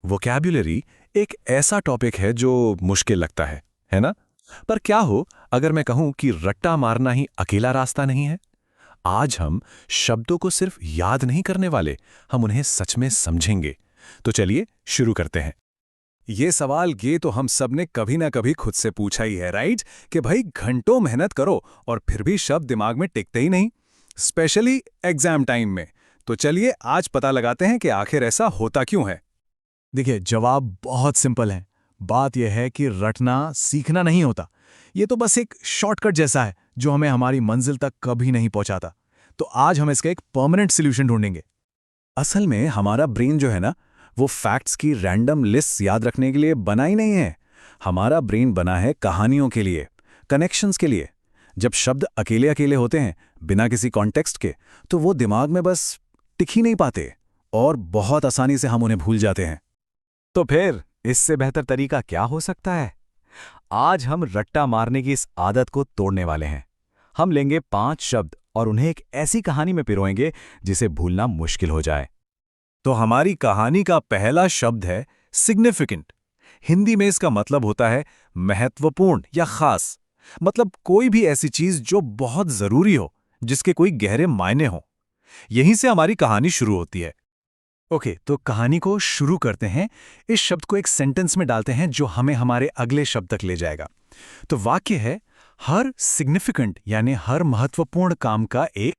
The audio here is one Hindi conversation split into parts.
वोकैब्युलरी एक ऐसा टॉपिक है जो मुश्किल लगता है ना? पर क्या हो अगर मैं कहूं कि रट्टा मारना ही अकेला रास्ता नहीं है? आज हम शब्दों को सिर्फ याद नहीं करने वाले, हम उन्हें सच में समझेंगे। तो चलिए शुरू करते हैं। ये सवाल तो हम सब ने कभी ना कभी खुद से पूछा ही है, राइट? कि भाई घंटों मेहनत करो और फिर भी शब्द दिमाग में टिकते ही नहीं, स्पेशली एग्जाम टाइम में। तो चलिए आज पता लगाते हैं कि आखिर ऐसा होता क्यों है। देखिए, जवाब बहुत सिंपल है। बात यह है कि रटना सीखना नहीं होता। ये तो बस एक शॉर्टकट जैसा है जो हमें हमारी मंजिल तक कभी नहीं पहुंचाता। तो आज हम इसका एक परमानेंट सॉल्यूशन ढूंढेंगे। असल में हमारा ब्रेन जो है ना, वो फैक्ट्स की रैंडम लिस्ट याद रखने के लिए बना ही नहीं है। हमारा ब्रेन बना है कहानियों के लिए, कनेक्शंस के लिए। जब शब्द अकेले अकेले होते हैं बिना किसी कॉन्टेक्स्ट के, तो वो दिमाग में बस टिक ही नहीं पाते और बहुत आसानी से हम उन्हें भूल जाते हैं। तो फिर इससे बेहतर तरीका क्या हो सकता है? आज हम रट्टा मारने की इस आदत को तोड़ने वाले हैं। हम लेंगे 5 शब्द और उन्हें एक ऐसी कहानी में पिरोएंगे जिसे भूलना मुश्किल हो जाए। तो हमारी कहानी का पहला शब्द है सिग्निफिकेंट। हिंदी में इसका मतलब होता है महत्वपूर्ण या खास। मतलब कोई भी ऐसी चीज जो बहुत जरूरी हो, जिसके कोई गहरे मायने हो। यहीं से हमारी कहानी शुरू होती है। ओके, तो कहानी को शुरू करते हैं। इस शब्द को एक सेंटेंस में डालते हैं जो हमें हमारे अगले शब्द तक ले जाएगा। तो वाक्य है, हर सिग्निफिकेंट यानी हर महत्वपूर्ण काम का एक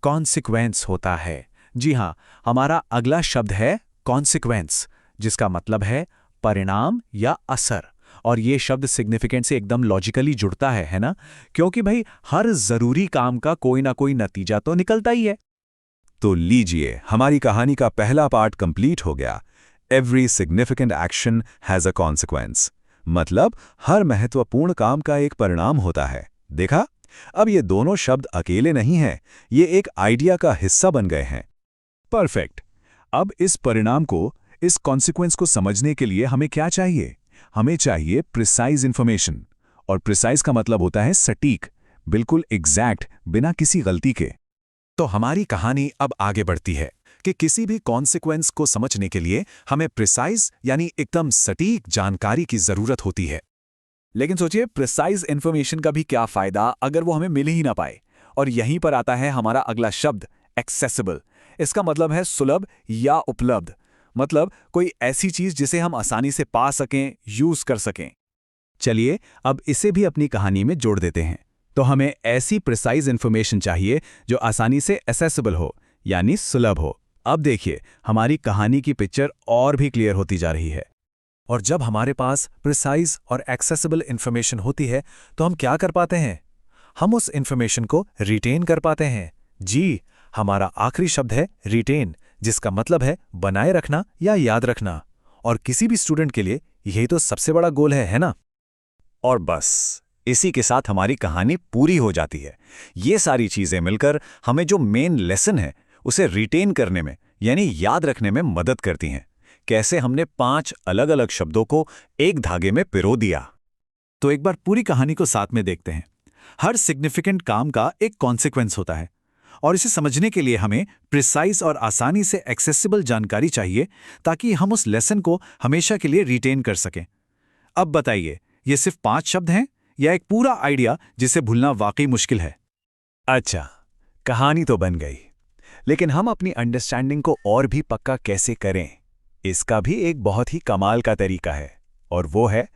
कॉन्सिक्वेंस होता है। जी हां, हमारा अगला शब्द है कॉन्सिक्वेंस, जिसका मतलब है परिणाम या असर। और ये शब्द सिग्निफिकेंट से एकदम लॉजिकली जुड़ता है ना? क्योंकि भाई हर जरूरी काम का कोई ना कोई नतीजा तो निकलता ही है। तो लीजिए, हमारी कहानी का पहला पार्ट कंप्लीट हो गया। Every significant action has a consequence. मतलब हर महत्वपूर्ण काम का एक परिणाम होता है। देखा? अब ये दोनों शब्द अकेले नहीं हैं, ये एक आइडिया का हिस्सा बन गए हैं। परफेक्ट। अब इस परिणाम को, इस कॉन्सिक्वेंस को समझने के लिए हमें क्या चाहिए? हमें चाहिए प्रिसाइज इंफॉर्मेशन। और प्रिसाइज का मतलब होता है सटीक, बिल्कुल एग्जैक्ट, बिना किसी गलती के। तो हमारी कहानी अब आगे बढ़ती है कि किसी भी कॉन्सिक्वेंस को समझने के लिए हमें प्रिसाइज यानी एकदम सटीक जानकारी की जरूरत होती है। लेकिन सोचिए, प्रिसाइज इंफॉर्मेशन का भी क्या फायदा अगर वो हमें मिल ही ना पाए? और यहीं पर आता है हमारा अगला शब्द, एक्सेसिबल। इसका मतलब है सुलभ या उपलब्ध। मतलब कोई ऐसी चीज जिसे हम आसानी से पा सकें, यूज कर सकें। चलिए अब इसे भी अपनी कहानी में जोड़ देते हैं। तो हमें ऐसी प्रिसाइज इंफॉर्मेशन चाहिए जो आसानी से एक्सेसिबल हो, यानी सुलभ हो। अब देखिए, हमारी कहानी की पिक्चर और भी क्लियर होती जा रही है। और जब हमारे पास प्रिसाइज और एक्सेसिबल इंफॉर्मेशन होती है तो हम क्या कर पाते हैं? हम उस इंफॉर्मेशन को रिटेन कर पाते हैं। जी, हमारा आखिरी शब्द है रिटेन, जिसका मतलब है बनाए रखना या याद रखना। और किसी भी स्टूडेंट के लिए यही तो सबसे बड़ा गोल है ना? और बस इसी के साथ हमारी कहानी पूरी हो जाती है। ये सारी चीजें मिलकर हमें जो मेन लेसन है उसे रिटेन करने में यानी याद रखने में मदद करती हैं। कैसे हमने 5 अलग अलग शब्दों को एक धागे में पिरो दिया। तो एक बार पूरी कहानी को साथ में देखते हैं। हर सिग्निफिकेंट काम का एक कॉन्सिक्वेंस होता है और इसे समझने के लिए हमें प्रिसाइज और आसानी से एक्सेसिबल जानकारी चाहिए ताकि हम उस लेसन को हमेशा के लिए रिटेन कर सकें। अब बताइए, ये सिर्फ 5 शब्द हैं या एक पूरा आइडिया जिसे भूलना वाकई मुश्किल है? अच्छा, कहानी तो बन गई, लेकिन हम अपनी अंडरस्टैंडिंग को और भी पक्का कैसे करें? इसका भी एक बहुत ही कमाल का तरीका है, और वो है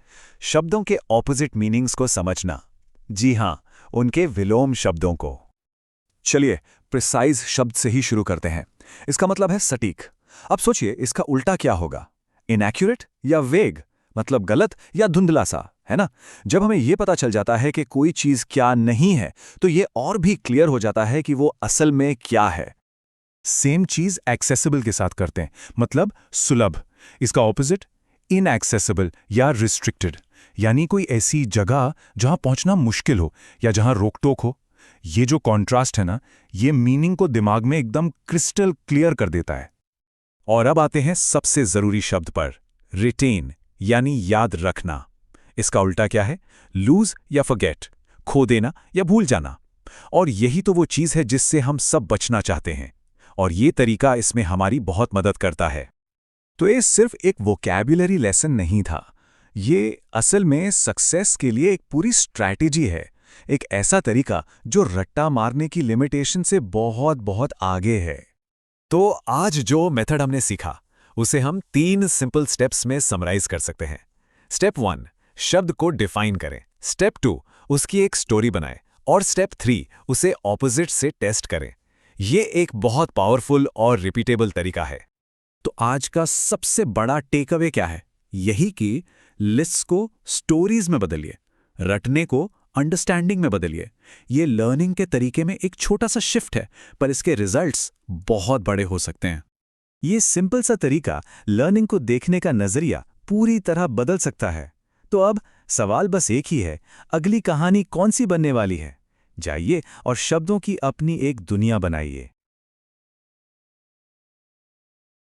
शब्दों के ऑपोजिट मीनिंग्स को समझना। जी हां, उनके विलोम शब्दों को। चलिए प्रिसाइज शब्द से ही शुरू करते हैं। इसका मतलब है सटीक। अब सोचिए, इसका उल्टा क्या होगा? इनएक्यूरेट या वेग, मतलब गलत या धुंधला सा, है ना? जब हमें यह पता चल जाता है कि कोई चीज क्या नहीं है, तो यह और भी क्लियर हो जाता है कि वो असल में क्या है। सेम चीज एक्सेसिबल के साथ करते हैं, मतलब सुलभ। इसका ऑपोजिट इनएक्सेसिबल या रिस्ट्रिक्टेड, यानी कोई ऐसी जगह जहां पहुंचना मुश्किल हो या जहां रोक टोक हो। ये जो कॉन्ट्रास्ट है ना, ये मीनिंग को दिमाग में एकदम क्रिस्टल क्लियर कर देता है। और अब आते हैं सबसे जरूरी शब्द पर, रिटेन यानी याद रखना। इसका उल्टा क्या है? लूज या फॉरगेट, खो देना या भूल जाना। और यही तो वो चीज है जिससे हम सब बचना चाहते हैं। और ये तरीका इसमें हमारी बहुत मदद करता है। तो ये सिर्फ एक वोकैबुलरी लेसन नहीं था, ये असल में सक्सेस के लिए एक पूरी स्ट्रैटेजी है, एक ऐसा तरीका जो रट्टा मारने की लिमिटेशन से बहुत बहुत आगे है। तो आज जो मेथड हमने सीखा उसे हम 3 सिंपल स्टेप्स में समराइज कर सकते हैं। स्टेप 1, शब्द को डिफाइन करें। स्टेप 2, उसकी एक स्टोरी बनाएं। और स्टेप 3, उसे ऑपोजिट से टेस्ट करें। ये एक बहुत पावरफुल और रिपीटेबल तरीका है। तो आज का सबसे बड़ा टेक अवे क्या है? यही कि लिस्ट्स को स्टोरीज में बदलिए, रटने को अंडरस्टैंडिंग में बदलिए। ये लर्निंग के तरीके में एक छोटा सा शिफ्ट है, पर इसके रिजल्ट्स बहुत बड़े हो सकते हैं। ये सिंपल सा तरीका लर्निंग को देखने का नजरिया पूरी तरह बदल सकता है। तो अब सवाल बस एक ही है, अगली कहानी कौन सी बनने वाली है? जाइए और शब्दों की अपनी एक दुनिया बनाइए।